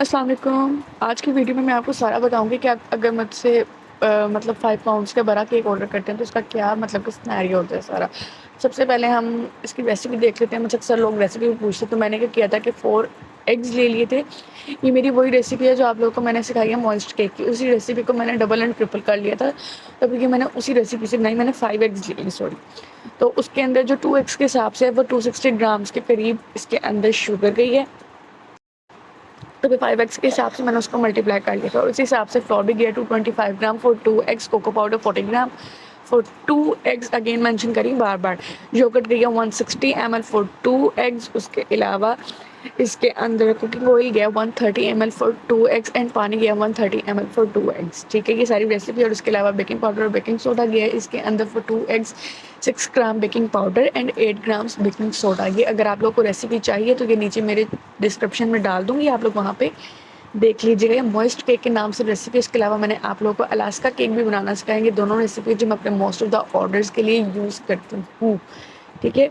अस्सलाम वालेकुम। आज की वीडियो में मैं आपको सारा बताऊँगी कि आप अगर मुझसे मतलब 5 पाउंड्स का बड़ा केक ऑर्डर करते हैं तो उसका क्या मतलब सिनेरियो होता है सारा। सबसे पहले हम इसकी रेसिपी देख लेते हैं। मुझसे अक्सर लोग रेसिपी पूछते, तो मैंने क्या किया था कि 4 एग्स ले लिए थे। ये मेरी वही रेसिपी है जो आप लोगों को मैंने सिखाई है मॉइस्ट केक की। उसी रेसिपी को मैंने डबल एंड ट्रिपल कर लिया था, तब ये मैंने उसी रेसिपी से बनाई। मैंने 5 एग्स लिए, सॉरी। तो उसके अंदर जो 2 एग्स के हिसाब से है वो 260 ग्राम्स के करीब इसके अंदर शुगर गई है। तो फिर 5x के हिसाब से मैंने उसको मल्टीप्लाई कर लिया था, और उसी हिसाब से फ्लोर भी गया 225 gram for 2 eggs, cocoa powder 40 gram for 2 eggs, again mention करी बार बार। योगर्ट गया 160 ml फॉर 2 एग्स। उसके अलावा इसके अंदर कुकिंग ऑयल गया 130 ml फॉर 2 एग्स, एंड पानी गया 130 ml फॉर 2 एग्स। ठीक है, ये सारी रेसिपी। और उसके अलावा बेकिंग पाउडर और बेकिंग सोडा गया इसके अंदर for 2 eggs, 6 gram baking powder and 8 grams baking soda. ये अगर आप लोग को रेसिपी चाहिए तो ये नीचे मेरे डिस्क्रिप्शन में डाल दूँगी, आप लोग वहाँ पे देख लीजिएगा। ये मॉइस्ट केक के नाम से रेसिपी। इसके अलावा मैंने आप लोगों को अलास्का केक भी बनाना सिखाएंगे। दोनों रेसिपी जो मैं अपने मोस्ट ऑफ द ऑर्डर्स के लिए यूज़ करती हूँ। ठीक है,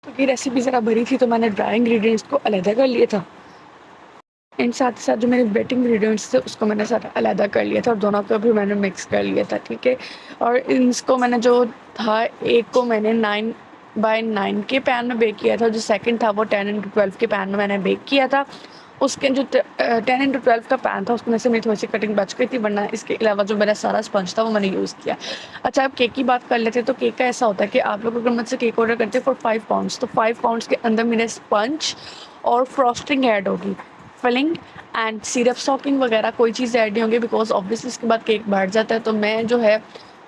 क्योंकि रेसिपी ज़रा भरी थी तो मैंने ड्राई इंग्रेडिएंट्स को अलहदा कर लिया था, एंड साथ ही साथ जो मेरे वेट इंग्रेडिएंट्स थे उसको मैंने सारा अलहदा कर लिया था, और दोनों को भी मैंने मिक्स कर लिया था। ठीक है, और इसको मैंने जो था, एक को मैंने 9x9 के पैन में बेक किया था, जो सेकंड था वो 10x12 के पैन में मैंने बेक किया था। उसके जो 10x12 का पैन था उसमें से मेरी थोड़ी सी कटिंग बच गई थी, वरना इसके अलावा जो मेरा सारा स्पंज था वो मैंने यूज़ किया। अच्छा, अब केक की बात कर लेते हैं। तो केक का ऐसा होता है कि आप लोग अगर मुझसे केक ऑर्डर करते हैं फॉर 5 पाउंड्स, तो 5 पाउंड्स के अंदर मेरे स्पंज और फ्रॉस्टिंग ऐड होगी। फिलिंग एंड सिरप सॉकिंग वगैरह कोई चीज़ ऐड नहीं होगी, बिकॉज ऑब्वियसली इसके बाद केक बढ़ जाता है। तो मैं जो है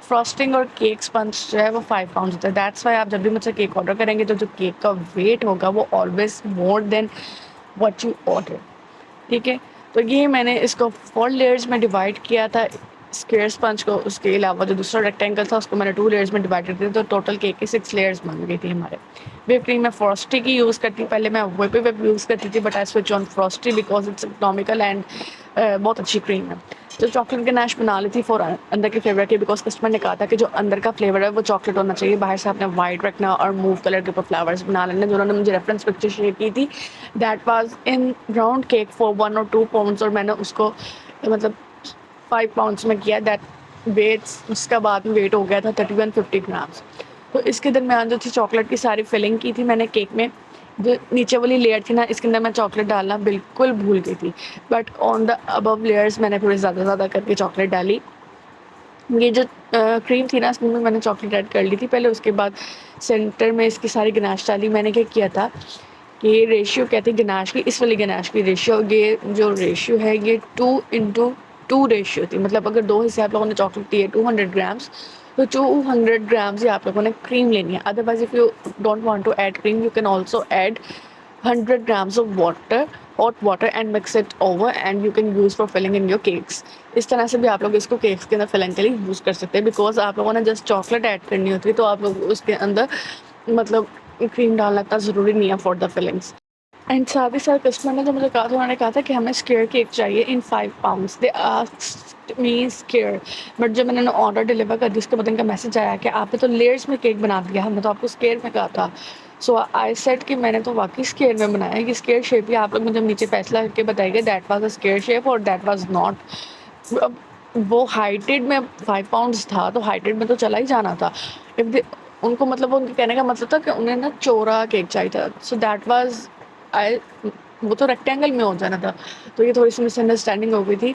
फ्रॉस्टिंग और केक स्पंज जो है वो 5 पाउंड्स होता है। दैट्स वाई आप जब भी मुझसे केक ऑर्डर करेंगे तो जो केक का वेट होगा वो always more than what you order. ठीक है, तो ये मैंने इसको 4 लेयर्स में डिवाइड किया था स्क्वायर स्पंज को। उसके अलावा जो दूसरा रेक्टेंगल था उसको मैंने 2 लेयर्स में डिवाइड कर दिया, तो टोटल केक की 6 लेयर्स बन गई थी हमारे। व्हिप क्रीम मैं फ्रॉस्टी की यूज़ करती, पहले मैं व्हिप यूज़ करती थी, but I switch on Frosty because it's economical and बहुत अच्छी क्रीम है। तो चॉकलेट गनाश बना ली थी फॉर अंदर के फ्लेवर की, बिकॉज कस्टमर ने कहा था कि जो अंदर का फ्लेवर है वो चॉकलेट होना चाहिए, बाहर से आपने वाइट रखना और मूव कलर के ऊपर फ्लावर्स बना लेने। जिन्होंने मुझे रेफरेंस पिक्चर शेयर की थी, that was in round cake for 1 और 2 पाउंड्स, और मैंने उसको मतलब 5 पाउंड्स में किया। दैट वेट उसका बाद में वेट हो गया था 3150 ग्राम्स। तो इसके दरमियान जो थी चॉकलेट की सारी फिलिंग की थी मैंने केक में। जो नीचे वाली लेयर थी ना, इसके अंदर मैं चॉकलेट डालना बिल्कुल भूल गई थी, but on the above layers मैंने थोड़ी ज़्यादा करके चॉकलेट डाली। ये जो क्रीम थी ना, इसमें मैंने चॉकलेट ऐड कर ली थी पहले। उसके बाद सेंटर में इसकी सारी गनाश डाली। मैंने क्या किया था कि रेशियो कहती है गनाश की, इस वाली गनाश की रेशियो, ये जो रेशियो है ये 2:2 रेशियो थी। मतलब अगर 2 हिस्से आप लोगों ने चॉकलेट दी है 200 ग्राम्स, तो 200 ग्राम्स ही आप लोगों ने क्रीम लेनी है। Otherwise if you don't want to add cream, you can also add 100 grams of water, hot water, and mix it over, and you can use for filling in your cakes. इस तरह से भी आप लोग इसको cakes के अंदर filling के लिए यूज़ कर सकते हैं, बिकॉज आप लोगों ने जस्ट चॉकलेट ऐड करनी होती है, तो आप लोग उसके अंदर मतलब क्रीम डालना इतना ज़रूरी नहीं है फॉर द फिलिंग्स। एंड साथ ही साथ कस्टमर ने जो मुझे कहा था, उन्होंने कहा था कि हमें स्क्वायर केक चाहिए इन 5 pounds. They asked me square, but जब मैंने ऑर्डर डिलीवर कर दी उसके बाद इनका मैसेज आया कि आपने तो लेयर्स में केक बना दिया, हमने तो आपको स्क्वायर में कहा था। सो आई सेड कि मैंने तो वाकई स्क्वायर में बनाया है, कि स्क्वायर शेप ही आप लोग मुझे नीचे फैसला करके बताइए that was a square shape और दैट वाज नॉट। अब वो हाइटेड में 5 पाउंड्स था तो हाइटेड में तो चला ही जाना था। इफ उनको मतलब उनके कहने का मतलब था कि उन्हें ना चौड़ा केक चाहिए था, सो दैट वाज आई वो तो रेक्टेंगल में हो जाना था। तो ये थोड़ी-सी मिसअंडरस्टैंडिंग हो गई थी।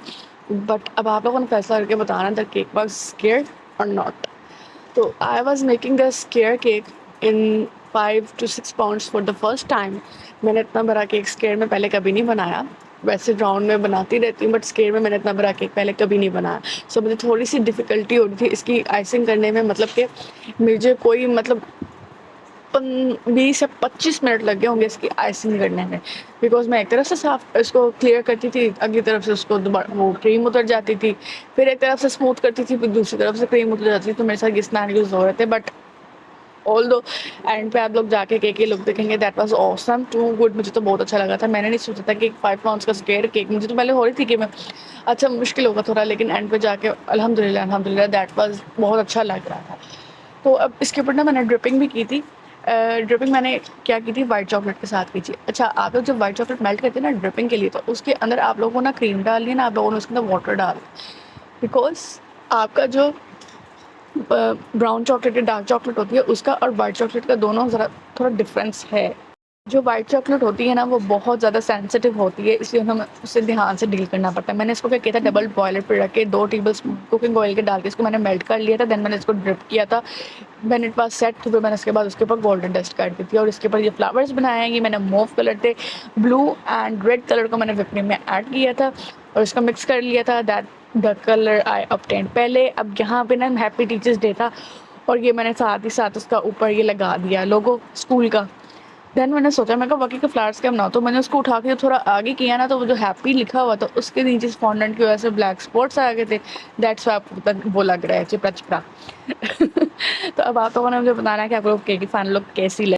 बट अब आप लोगों ने फैसला करके बताना द केक वाज़ स्क्वेयर और नॉट। तो I was making the square cake in 5 to 6 pounds for the first time. मैंने इतना बड़ा केक स्क्वेयर में पहले कभी नहीं बनाया। वैसे राउंड में बनाती रहती हूँ, बट स्क्वेयर में मैंने इतना बड़ा केक पहले कभी नहीं बनाया। सो मुझे थोड़ी-सी डिफ़िकल्टी हो रही थी इसकी आइसिंग करने में, मतलब कि मुझे कोई मतलब 20 से 25 मिनट लग गए होंगे इसकी आइसिंग करने में, बिकॉज मैं एक तरफ से साफ इसको क्लियर करती थी, अगली तरफ से उसको दोबारा वो क्रीम उतर जाती थी, फिर एक तरफ से स्मूथ करती थी, फिर दूसरी तरफ से क्रीम उतर जाती थी। तो मेरे साथ ये सिनेरियोज हो रहे थे, बट ऑल दो एंड पे आप लोग जाके केक के लुक देखेंगे, that was awesome too good. मुझे तो बहुत अच्छा लगा था। मैंने नहीं सोचा था कि 5 पाउंड्स का स्क्वायर केक, मुझे तो पहले हो रही थी कि मैं अच्छा मुश्किल होगा थोड़ा, लेकिन एंड पे जाके अल्हम्दुलिल्लाह दैट वाज बहुत अच्छा लग रहा था। तो अब इसके ऊपर ना मैंने ड्रिपिंग भी की थी। ड्रिपिंग मैंने क्या की थी, वाइट चॉकलेट के साथ की थी। अच्छा, आप लोग जब वाइट चॉकलेट मेल्ट करते हैं ना ड्रिपिंग के लिए, तो उसके अंदर आप लोगों ने क्रीम डाल ली ना, आप लोगों ने उसके अंदर वाटर डाल, बिकॉज आपका जो ब्राउन चॉकलेट या डार्क चॉकलेट होती है उसका और वाइट चॉकलेट का दोनों ज़रा थोड़ा डिफरेंस है। जो वाइट चॉकलेट होती है ना वो बहुत ज़्यादा सेंसिटिव होती है, इसलिए हमें उससे ध्यान से डील करना पड़ता है। मैंने इसको क्या किया था, डबल बॉयलर पर रख के 2 टेबल स्पून कुकिंग ऑयल के डाल के इसको मैंने मेल्ट कर लिया था। देन मैंने इसको ड्रिप किया था, व्हेन इट वाज सेट तो फिर मैंने उसके बाद उसके ऊपर गोल्डन डस्ट कर दी थी और इसके ऊपर ये फ्लावर्स बनाए हैं। ये मैंने मूव कलर थे, ब्लू एंड रेड कलर को मैंने व्हिपिंग में ऐड किया था और इसको मिक्स कर लिया था। That the colour I obtained पहले। अब यहाँ पे ना हैप्पी टीचर्स डे था और ये मैंने साथ ही साथ उसका ऊपर ये लगा दिया लोगो स्कूल का। देन मैंने सोचा मैं कहा बाकी के फ्लावर्स क्या बनाओ, तो मैंने उसको उठा के थोड़ा आगे किया ना, तो वो जो हैप्पी लिखा हुआ था उसके नीचे फॉन्डेंट की वजह से ब्लैक स्पॉट्स आ गए थे। दैट्स व्हाई आपको तक वो लग रहा है चिपड़ा चिपड़ा। तो अब आप लोगों ने मुझे बताना है कि आप लोग केक की फाइनल लुक कैसी लगी।